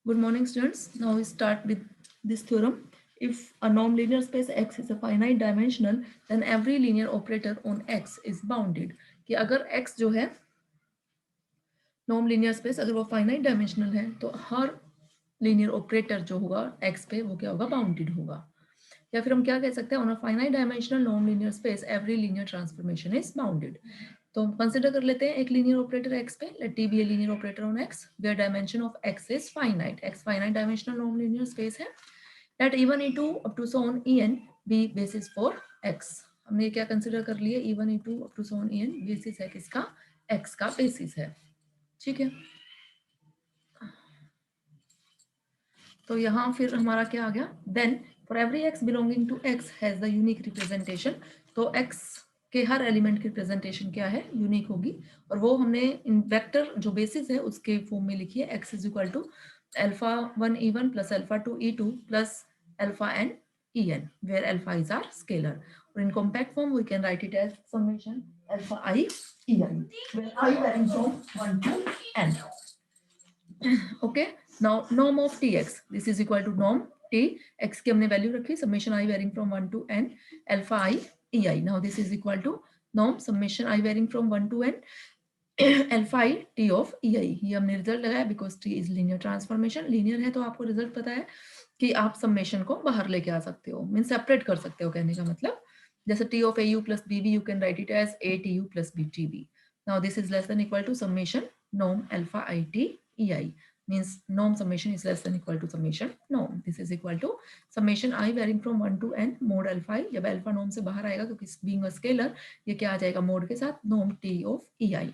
Good morning, students. Now we start with this theorem. If a non-linear space X is a finite dimensional, then every linear operator on X is bounded. कि अगर X जो है non linear space अगर वो finite dimensional है तो हर linear operator जो होगा X पे वो क्या होगा बाउंडेड होगा. या फिर हम क्या कह सकते हैं on a finite dimensional non linear space every linear transformation is bounded. तो कंसिडर कर लेते हैं एक लीनियर ऑपरेटर x पे. Let t be a linear operator on x where dimension of x is finite. x finite dimensional non linear space है. Let e1 e2 up to so on en be basis for x. हमने क्या consider कर लिए e1 e2 up to so on en basis है किसका x का basis है. ठीक है. तो यहाँ फिर हमारा क्या आ गया then for every x belonging to x has the unique representation. तो एक्स के हर एलिमेंट की रिप्रेजेंटेशन क्या है यूनिक होगी और वो हमने इन वेक्टर जो बेसिस है उसके फॉर्म में लिखी है x is equal to alpha 1 e1 plus alpha 2 e2 plus alpha n en where alpha is our scalar. Or in compact form we can write it as summation alpha I en where I varying from 1 to n. Okay. Now norm of tx this is equal to norm t x की हमने value रखी summation I varying from 1 to n alpha I ei. Now this is equal to norm summation I varying from 1 to n alpha I t of ei. ये हमने result लगाया because t is linear transformation. Linear है तो आपको result पता है कि आप समेशन को बाहर लेके आ सकते हो मीन सेपरेट कर सकते हो. कहने का मतलब जैसे t of au plus bb you can write it as atu plus btb. Now this is less than equal to summation norm alpha I t ei means norm summation is less than equal to summation norm. This is equal to summation I varying from 1 to n mod alpha I. जब alpha norm से बाहर आएगा क्योंकि being a scalar ये क्या आ जाएगा mod के साथ norm t of ei.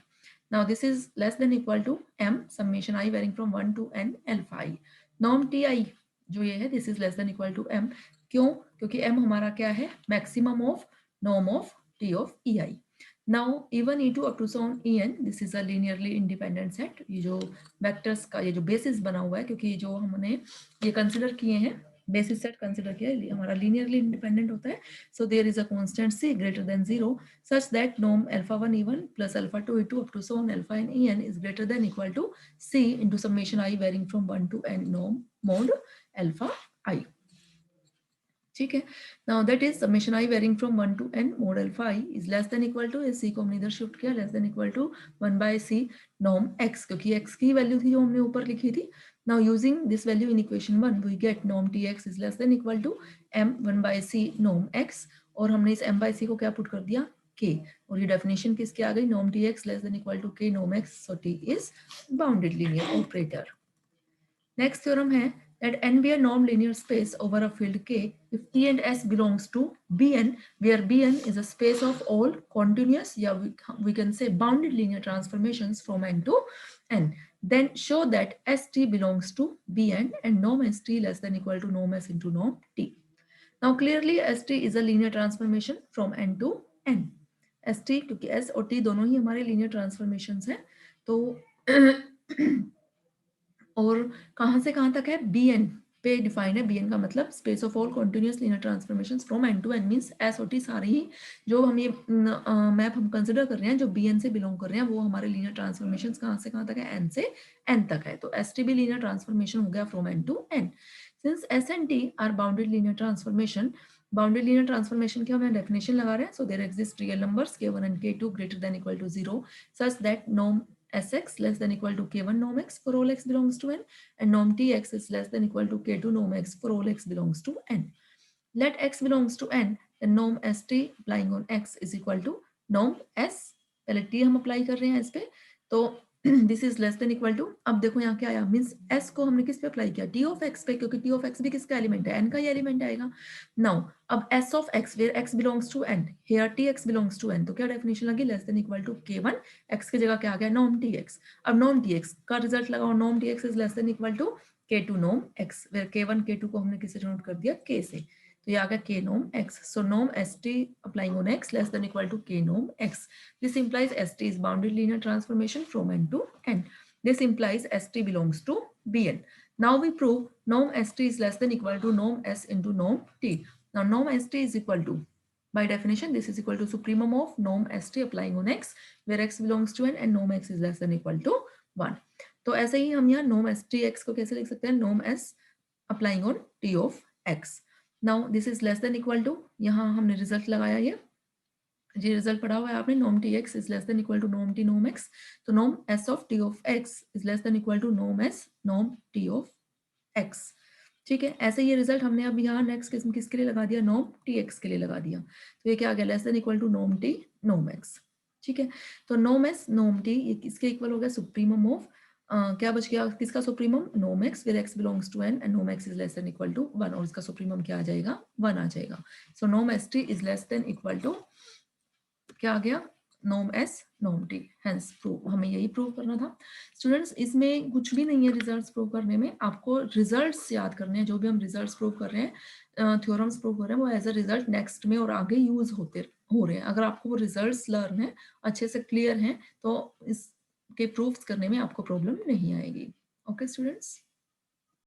Now this is less than equal to m summation I varying from 1 to n alpha I. norm ti जो ये है this is less than equal to m. क्यों? क्योंकि m हमारा क्या है maximum of norm of t of ei. Now e1 e2 up to so on en this is a linearly independent set. ये जो वेक्टर्स का ये जो बेसिस बना हुआ है क्योंकि जो हमने ये कंसिडर किए हैं बेसिस सेट कंसिडर किया है हमारा लीनियरली इंडिपेंडेंट होता है. So there is a constant c greater than 0 such that norm alpha 1 e1 plus alpha 2 e2 up to so on alpha n en is greater than equal to c into summation I varying from 1 to n norm mod alpha I. ठीक है. Now that is summation i varying from 1 to n mod alpha I is less than equal to c को हमने इधर shift किया less than equal to 1 by c norm x क्योंकि x की value थी जो हमने ऊपर लिखी थी. Now using this value in equation 1 we get norm tx is less than equal to m 1 by c norm x और हमने इस m by c को क्या पुट कर दिया k और ये डेफिनेशन किसकी आ गई norm tx less than equal to k norm x. So t is bounded linear operator. Next theorem है that n be a non-linear space over a field K if T and S belongs to Bn, where Bn is a space of all continuous, yeah, we can say bounded linear transformations from n to n. Then show that St belongs to Bn and norm St less than equal to norm S into norm T. Now clearly St is a linear transformation from n to n. St क्योंकि S और T दोनों ही हमारे linear transformations हैं तो और कहां से कहां तक है bn पे डिफाइन है. bn का मतलब space of all continuous linear transformations from n to n means s और t सारे ही जो हम ये मैप हम कंसिडर कर रहे हैं जो bn से बिलोंग कर रहे हैं वो हमारे लीनियर ट्रांसफॉर्मेशंस कहां से कहां तक है n से n तक है. तो st भी लीनियर ट्रांसफॉर्मेशन हो गया from n to n. Since s and t are bounded linear transformation bounded linear transformation की हम डेफिनेशन लगा रहे हैं. So there exist real numbers k1 and k2 greater than equal to 0 such that norm Sx less than equal to k1 norm x for all x belongs to n and norm tx is less than equal to k2 norm x for all x belongs to n. Let x belongs to n then norm st applying on x is equal to norm s. पहले t हम apply कर रहे हैं इस पे तो this is less than equal to. अब देखो यहाँ क्या आया मींस s को हमने किस पे अप्लाई किया t ऑफ x पे क्योंकि t ऑफ x भी किसका एलिमेंट है n का ही एलिमेंट आएगा. नाउ अब s of x where x belongs to n here tx belongs to n तो क्या डेफिनेशन लगी less than equal to k1 x की जगह क्या आ गया norm tx. अब norm tx का रिजल्ट लगाओ norm tx is less than equal to k2 norm x where k1 k2 को हमने किससे डिनोट कर दिया k से तो ये आ गया k norm x. So norm st applying on x less than equal to k norm x. This implies st is bounded linear transformation from n to n. This implies st belongs to Bn. Now we prove norm st is less than equal to norm s into norm t. Now norm st is equal to by definition this is equal to supremum of norm st applying on x where x belongs to n and norm x is less than equal to 1. तो ऐसे ही हम यहाँ norm s T x को कैसे लिख सकते हैं, norm s applying on t of x. Now this is less than equal to, यहाँ हमने रिजल्ट लगाया ये रिजल्ट पढ़ा हुआ है आपने, norm t x is less than equal to norm t norm x, तो norm s of t of x is less than equal to norm s norm t of x. ठीक है, ऐसे ये रिजल्ट हमने अब यहाँ नेक्स्ट किस्म किसके लिए लगा दिया, नॉर्म टी एक्स के लिए लगा दिया, तो ये क्या आ गया, less than equal to norm t norm x. ठीक है, तो नॉर्म एस नॉर्म टी ये किसके इक्वल हो गया, सुप्रीमम ऑफ क्या बच गया किसका supremum, norm x where x belongs to n and norm x is less than equal to 1, और इसका सुप्रीमम क्या आ जाएगा, 1 आ जाएगा। So norm s t is less than equal to क्या आ गया, norm s norm t, hence prove, हमें यही प्रूव करना था। स्टूडेंट्स इसमें कुछ भी नहीं है रिजल्ट्स प्रूव करने में, आपको रिजल्ट्स याद करने हैं, जो भी हम रिजल्ट्स प्रूव कर रहे हैं, थ्योरम्स प्रूव कर रहे हैं, वो एज अ रिजल्ट नेक्स्ट में और आगे यूज हो रहे हैं। अगर आपको वो रिजल्ट्स लर्न है, अच्छे से क्लियर हैं, तो इसके प्रूफ्स करने में आपको प्रॉब्लम नहीं आएगी। Okay students.